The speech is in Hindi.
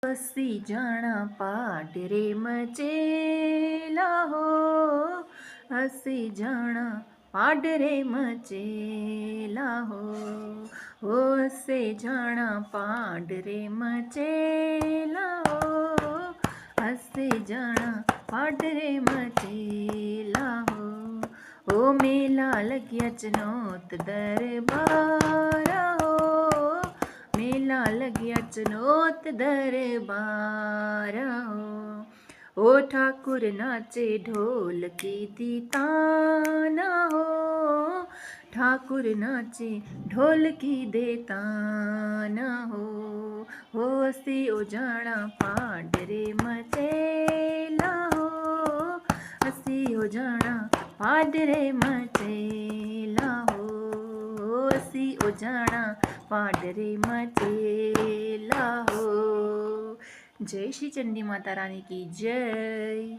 असी जाना पाडरे मचेला हो, असी जाना पाडरे मचेला हो असे जाना पाडरे मचेला असे जाना पाडरे मचेला हो मेला लग्या चनौत दरबार हो, मेला लग्या चनौत दरबार हो ठाकुर नाचे ढोलकी दी ताना हो, ठाकुर नाचे ढोलकी दे ताना हो असी उजाड़ा पाडरे मचेला हो, असी उजाड़ा पाडरे मचेला हो असी उजाड़ा पाडरे मचेला हो। जय श्री चंडी माता रानी की जय।